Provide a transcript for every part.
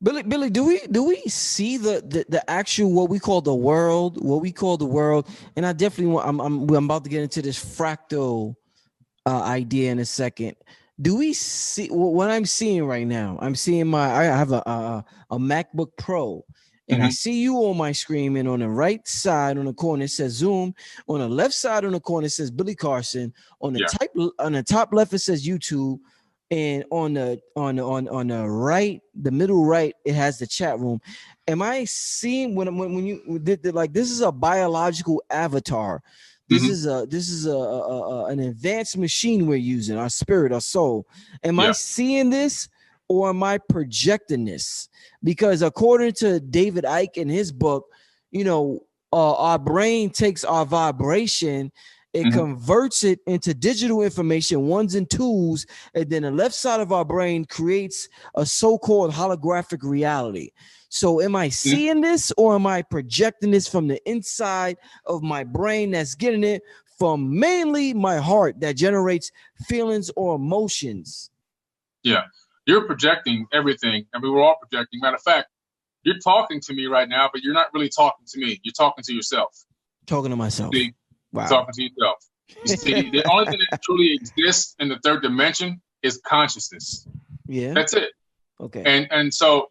Billy, do we see the actual what we call the world, And I definitely want. I'm about to get into this fractal idea in a second. Do we see what I'm seeing right now? I'm seeing I have a MacBook Pro, and I see you on my screen. And on the right side, on the corner, it says Zoom. On the left side, on the corner, it says Billy Carson. On the top left, it says YouTube. And on the right, the middle right, it has the chat room. Am I seeing when you did like this is a biological avatar? This is an advanced machine we're using, our spirit, our soul. Am I seeing this or am I projecting this? Because according to David Icke in his book, our brain takes our vibration, it converts it into digital information, ones and twos, and then the left side of our brain creates a so-called holographic reality. So am I seeing this or am I projecting this from the inside of my brain that's getting it from mainly my heart that generates feelings or emotions? Yeah, you're projecting everything, and we were all projecting. Matter of fact, you're talking to me right now, but you're not really talking to me. You're talking to yourself. Talking to myself. See? Wow. Talking to yourself. You see, the only thing that truly exists in the third dimension is consciousness. Yeah. That's it. Okay. And so,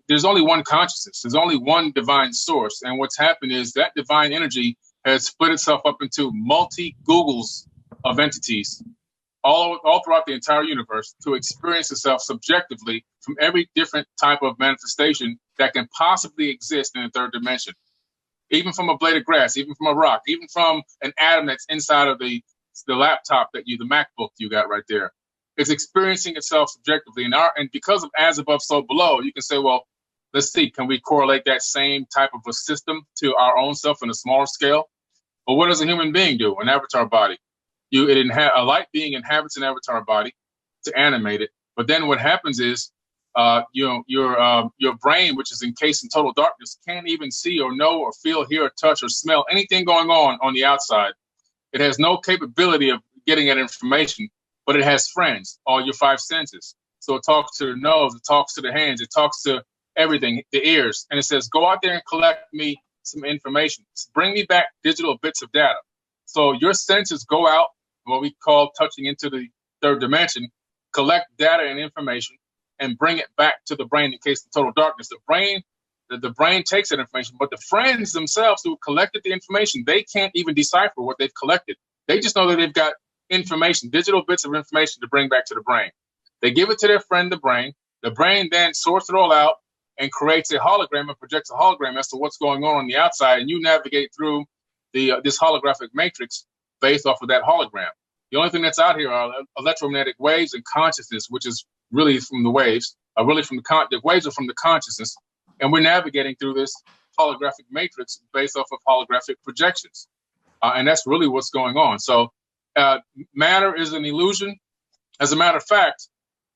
there's only one consciousness. There's only one divine source. And what's happened is that divine energy has split itself up into multi-Googles of entities all throughout the entire universe to experience itself subjectively from every different type of manifestation that can possibly exist in the third dimension. Even from a blade of grass, even from a rock, even from an atom that's inside of the laptop the MacBook you got right there. It's experiencing itself subjectively. And because of as above, so below, you can say, well, let's see, can we correlate that same type of a system to our own self in a smaller scale? But what does a human being do? An avatar body. A light being inhabits an avatar body to animate it. But then what happens is, your brain, which is encased in total darkness, can't even see or know or feel, hear or touch or smell anything going on the outside. It has no capability of getting that information, but it has friends, all your five senses. So it talks to the nose, it talks to the hands, it talks to everything, the ears, and it says, go out there and collect me some information. Bring me back digital bits of data. So your senses go out, what we call touching into the third dimension, collect data and information, and bring it back to the brain in case of total darkness. The brain takes that information, but the friends themselves who collected the information, they can't even decipher what they've collected. They just know that they've got information, digital bits of information to bring back to the brain. They give it to their friend, the brain. The brain then sorts it all out and creates a hologram and projects a hologram as to what's going on the outside, and you navigate through this holographic matrix based off of that hologram. The only thing that's out here are electromagnetic waves and consciousness, which is really from the waves, the waves are from the consciousness, and we're navigating through this holographic matrix based off of holographic projections, and that's really what's going on. So matter is an illusion. As a matter of fact,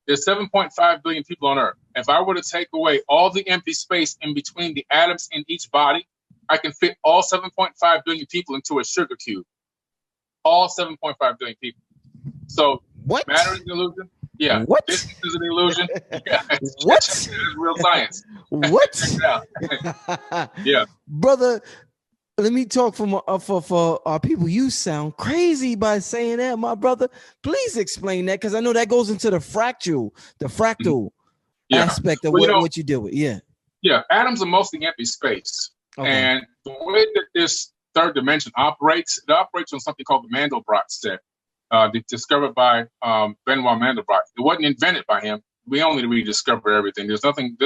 there's 7.5 billion people on Earth. If I were to take away all the empty space in between the atoms in each body, I can fit all 7.5 billion people into a sugar cube. All 7.5 billion people. So what? Matter is an illusion. Yeah. What? Distance is an illusion. Yeah. What? It's real science. What? Yeah. Brother, let me talk for our people. You sound crazy by saying that, my brother. Please explain that, because I know that goes into the fractal aspect of what you deal with. Yeah. Yeah. Atoms are mostly empty space. Okay. And the way that this third dimension operates, it operates on something called the Mandelbrot set, discovered by Benoit Mandelbrot. It wasn't invented by him. We only rediscover everything. There's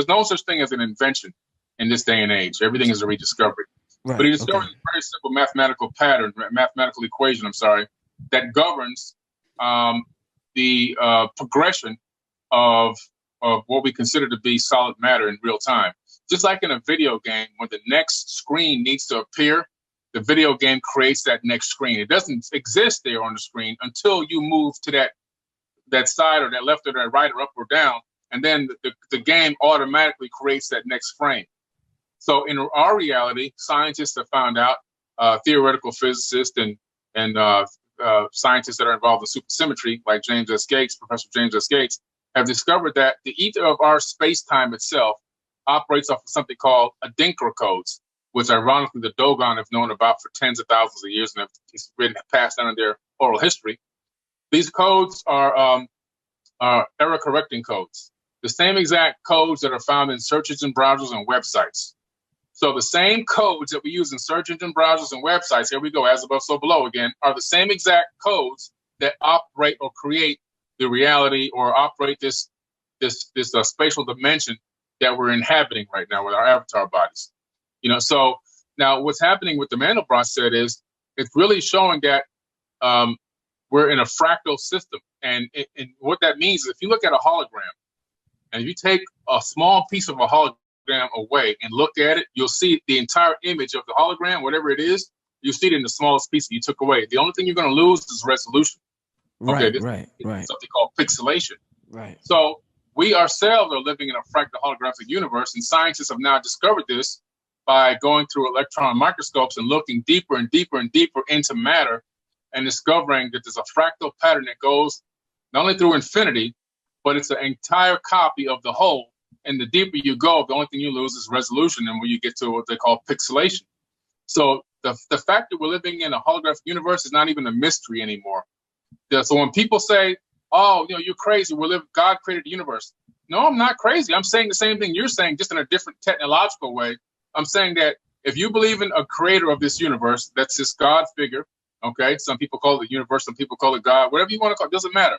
no such thing as an invention in this day and age. Everything is a rediscovery. Right. But he discovered a very simple mathematical equation, that governs the progression of what we consider to be solid matter in real time. Just like in a video game, when the next screen needs to appear, the video game creates that next screen. It doesn't exist there on the screen until you move to that side or that left or that right or up or down, and then the game automatically creates that next frame. So in our reality, scientists have found out, theoretical physicists and scientists that are involved in supersymmetry, like Professor James S. Gates, have discovered that the ether of our space-time itself operates off of something called Adinkra codes, which ironically the Dogon have known about for tens of thousands of years and it's been passed down in their oral history. These codes are error-correcting codes, the same exact codes that are found in search engine browsers and websites. So the same codes that we use in search engine browsers and websites, here we go, as above, so below again, are the same exact codes that operate or create the reality or operate this spatial dimension that we're inhabiting right now with our avatar bodies. So now what's happening with the Mandelbrot set is it's really showing that we're in a fractal system. And what that means is if you look at a hologram and you take a small piece of a hologram away and look at it, you'll see the entire image of the hologram, whatever it is, you see it in the smallest piece that you took away. The only thing you're going to lose is resolution. Right. Something called pixelation. Right. So we ourselves are living in a fractal holographic universe, and scientists have now discovered this by going through electron microscopes and looking deeper and deeper and deeper into matter and discovering that there's a fractal pattern that goes not only through infinity, but it's an entire copy of the whole. And the deeper you go, the only thing you lose is resolution, and when you get to what they call pixelation. So the fact that we're living in a holographic universe is not even a mystery anymore. So when people say, "Oh, you're crazy. God created the universe." No, I'm not crazy. I'm saying the same thing you're saying, just in a different technological way. I'm saying that if you believe in a creator of this universe, that's this God figure. Okay, some people call it the universe, some people call it God, whatever you want to call it, doesn't matter.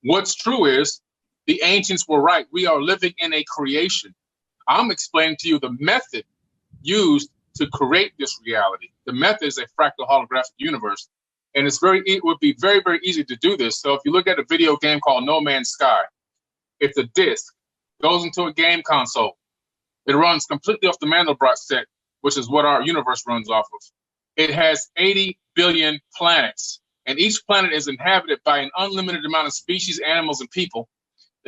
What's true is the ancients were right. We are living in a creation. I'm explaining to you the method used to create this reality. The method is a fractal holographic universe. And it would be very, very easy to do this. So if you look at a video game called No Man's Sky, it's a disc, goes into a game console. It runs completely off the Mandelbrot set, which is what our universe runs off of. It has 80 billion planets, and each planet is inhabited by an unlimited amount of species, animals, and people.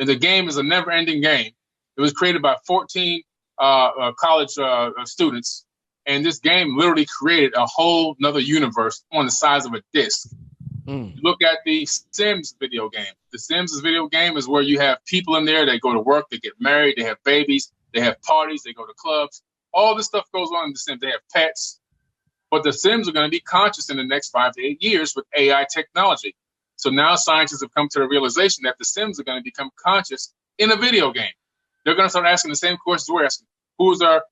And the game is a never-ending game. It was created by 14 college students, and this game literally created a whole nother universe on the size of a disc. You look at the Sims video game. The Sims video game is where you have people in there. They go to work, they get married, they have babies, they have parties, they go to clubs. All this stuff goes on in the Sims. They have pets. But the Sims are going to be conscious in the next 5 to 8 years with AI technology. So now scientists have come to the realization that the Sims are going to become conscious in a video game. They're going to start asking the same questions we're asking. Who's our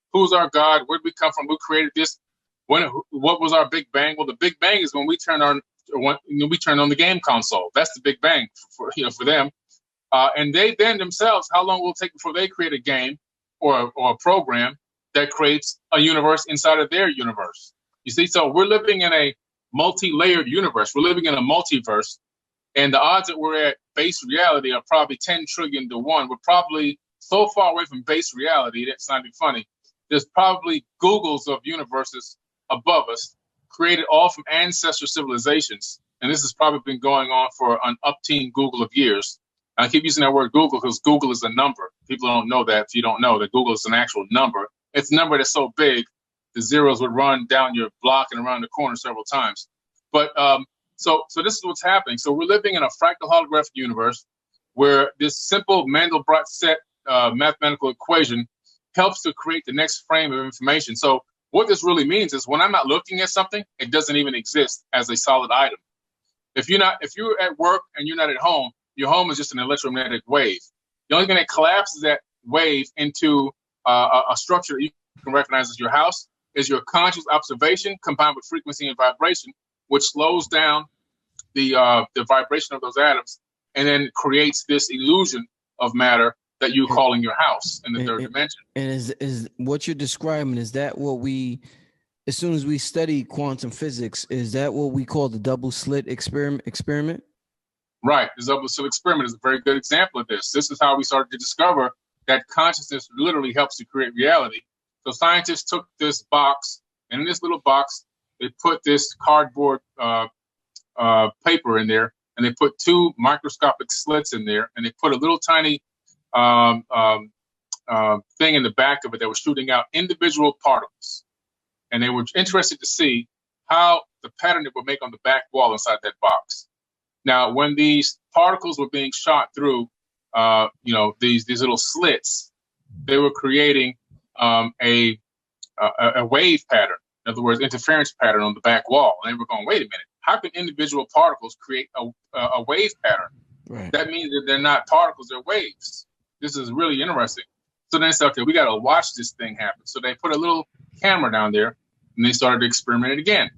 God? Where did we come from? Who created this? What was our Big Bang? Well, the Big Bang is when we turn on the game console. That's the Big Bang for them. And they then themselves, how long will it take before they create a game or a program that creates a universe inside of their universe? You see, so we're living in a multi-layered universe. We're living in a multiverse, and the odds that we're at base reality are probably 10 trillion to 1. We're probably so far away from base reality, that's not even funny. There's probably Googles of universes above us, created all from ancestor civilizations. And this has probably been going on for an upteen Google of years. And I keep using that word Google because Google is a number. People don't know that. If you don't know that Google is an actual number, it's a number that's so big, the zeros would run down your block and around the corner several times. But so this is what's happening. So we're living in a fractal holographic universe where this simple Mandelbrot set mathematical equation helps to create the next frame of information. So what this really means is when I'm not looking at something, it doesn't even exist as a solid item. If you're at work and you're not at home, your home is just an electromagnetic wave. The only thing that collapses that wave into a structure that you can recognize as your house is your conscious observation combined with frequency and vibration, which slows down the vibration of those atoms and then creates this illusion of matter that you're calling your house in the third dimension. And is what you're describing, is that what we, as soon as we study quantum physics, is that what we call the double slit experiment? Right. The double slit experiment is a very good example of this. This is how we started to discover that consciousness literally helps to create reality. So scientists took this box, and in this little box, they put this cardboard paper in there, and they put 2 microscopic slits in there, and they put a little tiny thing in the back of it that was shooting out individual particles. And they were interested to see how the pattern it would make on the back wall inside that box. Now, when these particles were being shot through these little slits. They were creating a wave pattern. In other words, interference pattern on the back wall. And they were going, wait a minute, how can individual particles create a wave pattern? Right. That means that they're not particles, they're waves. This is really interesting. So then they said, okay, we got to watch this thing happen. So they put a little camera down there and they started to experiment it again.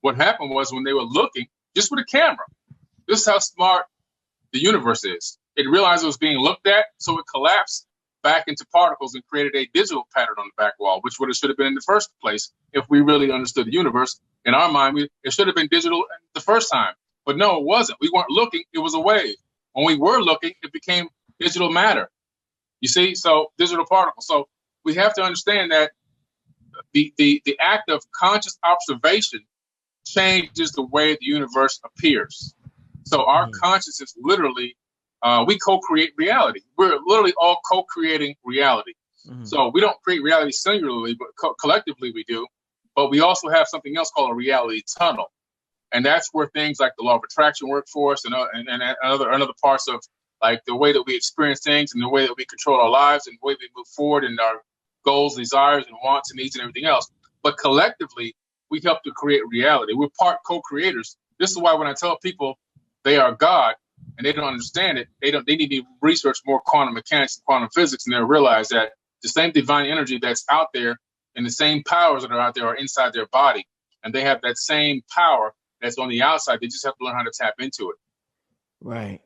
What happened was when they were looking, just with a camera, this is how smart the universe is. It realized it was being looked at, so it collapsed back into particles and created a digital pattern on the back wall, which should have been in the first place if we really understood the universe. In our mind, it should have been digital the first time. But no, it wasn't. We weren't looking. It was a wave. When we were looking, it became digital matter. You see? So digital particles. So we have to understand that the act of conscious observation changes the way the universe appears. So our consciousness literally, we co-create reality. We're literally all co-creating reality. So we don't create reality singularly, but collectively we do. But we also have something else called a reality tunnel. And that's where things like the law of attraction work for us and other parts of like the way that we experience things and the way that we control our lives and the way we move forward and our goals, desires, and wants and needs and everything else. But collectively, we help to create reality. We're part co-creators. This is why when I tell people they are God and they don't understand it, they need to research more quantum mechanics and quantum physics, and they'll realize that the same divine energy that's out there and the same powers that are out there are inside their body. And they have that same power that's on the outside. They just have to learn how to tap into it. Right.